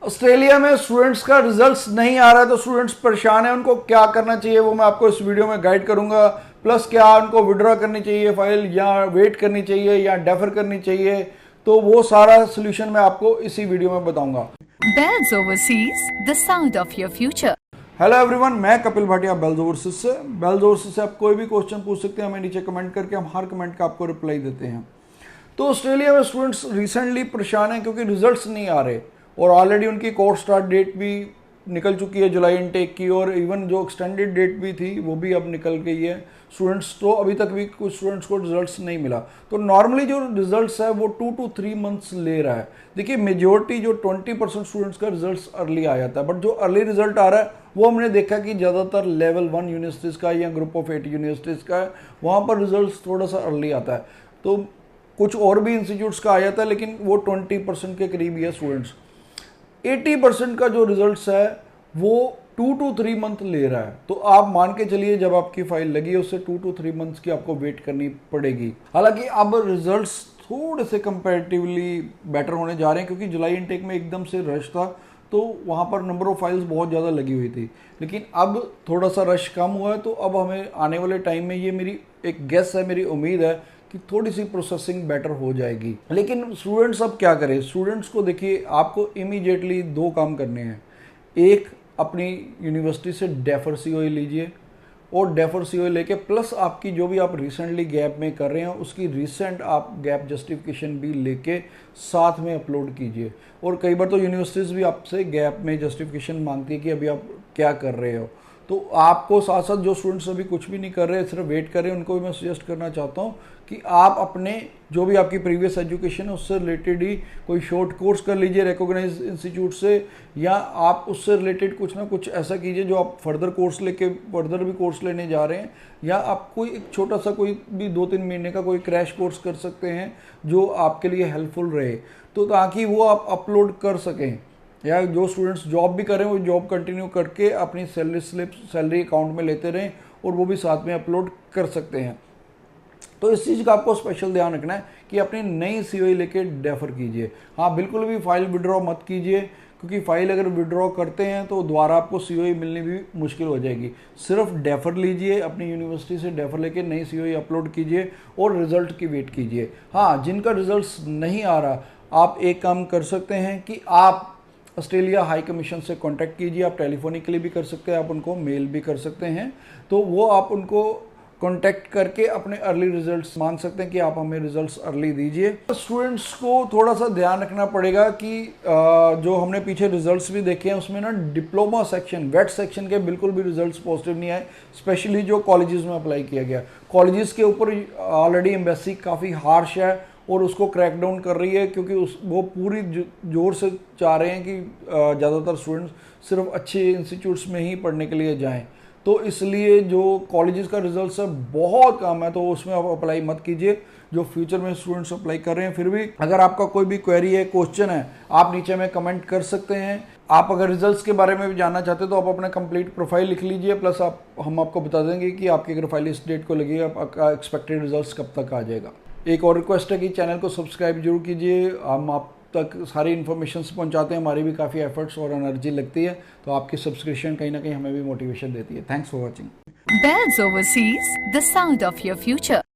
Australia में students का results नहीं आ रहा है तो स्टूडेंट्स परेशान हैं, उनको क्या करना चाहिए वो मैं आपको इस वीडियो में गाइड करूंगा। प्लस क्या उनको विड्रॉ करनी चाहिए फाइल या वेट करनी चाहिए या डेफर करनी चाहिए, तो वो सारा सोल्यूशन मैं आपको इसी वीडियो में बताऊंगा। Bells Overseas, the sound of your future. Hello everyone, मैं कपिल भाटिया बेल्स ओवरसीज से। बेल्स ओवरसीज से आप कोई भी क्वेश्चन पूछ सकते हैं, हमें नीचे कमेंट करके हम हर कमेंट का आपको रिप्लाई देते हैं। तो ऑस्ट्रेलिया में स्टूडेंट्स रिसेंटली परेशान हैं क्योंकि रिजल्ट्स नहीं आ रहे और ऑलरेडी उनकी कोर्स स्टार्ट डेट भी निकल चुकी है जुलाई इनटेक की, और इवन जो एक्सटेंडेड डेट भी थी वो भी अब निकल गई है। स्टूडेंट्स तो अभी तक भी कुछ स्टूडेंट्स को रिजल्ट्स नहीं मिला। तो नॉर्मली जो रिजल्ट्स है वो 2 to 3 मंथ्स ले रहा है। देखिए मेजोरिटी जो 20% स्टूडेंट्स का रिजल्ट्स अर्ली आ जाता है, बट जो अर्ली रिजल्ट आ रहा है वो हमने देखा कि ज़्यादातर लेवल 1 यूनिवर्सिटीज़ का या ग्रुप ऑफ 8 यूनिवर्सिटीज़ का है, वहाँ पर रिजल्ट्स थोड़ा सा अर्ली आता है। तो कुछ और भी इंस्टीट्यूट्स का आ जाता है, लेकिन वो 20% के करीब ही है स्टूडेंट्स। 80% का जो रिजल्ट्स है वो 2 to 3 मंथ ले रहा है। तो आप मान के चलिए जब आपकी फाइल लगी है उससे 2 to 3 मंथ्स की आपको वेट करनी पड़ेगी। हालांकि अब रिजल्ट्स थोड़े से कंपैरेटिवली बेटर होने जा रहे हैं क्योंकि जुलाई इनटेक में एकदम से रश था, तो वहाँ पर नंबर ऑफ फाइल्स बहुत ज़्यादा लगी हुई थी। लेकिन अब थोड़ा सा रश कम हुआ है, तो अब हमें आने वाले टाइम में, ये मेरी एक गेस है, मेरी उम्मीद है कि थोड़ी सी प्रोसेसिंग बेटर हो जाएगी। लेकिन स्टूडेंट्स अब क्या करें? स्टूडेंट्स को देखिए, आपको इमीडिएटली 2 काम करने हैं। एक, अपनी यूनिवर्सिटी से डेफर सीओई लीजिए, और डेफर सीओई लेके प्लस आपकी जो भी आप रिसेंटली गैप में कर रहे हैं उसकी रिसेंट आप गैप जस्टिफिकेशन भी लेके साथ में अपलोड कीजिए। और कई बार तो यूनिवर्सिटीज़ भी आपसे गैप में जस्टिफिकेशन मांगती है कि अभी आप क्या कर रहे हो। तो आपको साथ साथ जो स्टूडेंट्स अभी कुछ भी नहीं कर रहे, सिर्फ वेट कर रहे हैं, उनको भी मैं सजेस्ट करना चाहता हूँ कि आप अपने जो भी आपकी प्रीवियस एजुकेशन है उससे रिलेटेड ही कोई शॉर्ट कोर्स कर लीजिए रिकॉग्नाइज इंस्टीट्यूट से, या आप उससे रिलेटेड कुछ ना कुछ ऐसा कीजिए जो आप फर्दर कोर्स लेके फर्दर भी कोर्स लेने जा रहे हैं, या आप कोई एक छोटा सा कोई भी 2-3 महीने का कोई क्रैश कोर्स कर सकते हैं जो आपके लिए हेल्पफुल रहे, तो ताकि वो आप अपलोड कर सकें। या जो स्टूडेंट्स जॉब भी करें वो जॉब कंटिन्यू करके अपनी सैलरी स्लिप सैलरी अकाउंट में लेते रहें और वो भी साथ में अपलोड कर सकते हैं। तो इस चीज़ का आपको स्पेशल ध्यान रखना है कि अपनी नई सीओई लेके डेफर कीजिए। हाँ, बिल्कुल भी फाइल विड्रॉ मत कीजिए, क्योंकि फाइल अगर विड्रॉ करते हैं तो दोबारा आपको सीओई मिलनी भी मुश्किल हो जाएगी। सिर्फ डेफर लीजिए, अपनी यूनिवर्सिटी से डेफर लेके नई सीओई अपलोड कीजिए और रिजल्ट की वेट कीजिए। हाँ, जिनका रिजल्ट नहीं आ रहा, आप एक काम कर सकते हैं कि आप ऑस्ट्रेलिया हाई कमीशन से कांटेक्ट कीजिए। आप टेलीफोनिकली भी कर सकते हैं, आप उनको मेल भी कर सकते हैं। तो वो आप उनको कांटेक्ट करके अपने अर्ली रिजल्ट्स मांग सकते हैं कि आप हमें रिजल्ट्स अर्ली दीजिए। स्टूडेंट्स को थोड़ा सा ध्यान रखना पड़ेगा कि जो हमने पीछे रिजल्ट्स भी देखे हैं उसमें ना डिप्लोमा सेक्शन, वेट सेक्शन के बिल्कुल भी रिजल्ट्स पॉजिटिव नहीं आए, स्पेशली जो कॉलेजेस में अप्लाई किया गया। कॉलेजेस के ऊपर ऑलरेडी एम्बेसी काफ़ी हार्श है और उसको क्रैक डाउन कर रही है, क्योंकि वो पूरी जोर से चाह रहे हैं कि ज़्यादातर स्टूडेंट्स सिर्फ अच्छे इंस्टीट्यूट्स में ही पढ़ने के लिए जाएं। तो इसलिए जो कॉलेजेस का रिजल्ट है बहुत कम है, तो उसमें आप अप्लाई मत कीजिए। जो फ्यूचर में स्टूडेंट्स अप्लाई कर रहे हैं, फिर भी अगर आपका कोई भी क्वेरी है, क्वेश्चन है, आप नीचे में कमेंट कर सकते हैं। आप अगर रिजल्ट्स के बारे में भी जानना चाहते हैं तो आप अपना कंप्लीट प्रोफाइल लिख लीजिए, प्लस हम आपको बता देंगे कि आपकी अगर फाइल इस डेट को लगी, आपका एक्सपेक्टेड रिजल्ट्स कब तक आ जाएगा। एक और रिक्वेस्ट है कि चैनल को सब्सक्राइब जरूर कीजिए। हम आप तक सारी इन्फॉर्मेशन पहुंचाते हैं, हमारी भी काफ़ी एफर्ट्स और एनर्जी लगती है, तो आपकी सब्सक्रिप्शन कहीं ना कहीं हमें भी मोटिवेशन देती है। Thanks for watching. Bells Overseas, the sound of your future.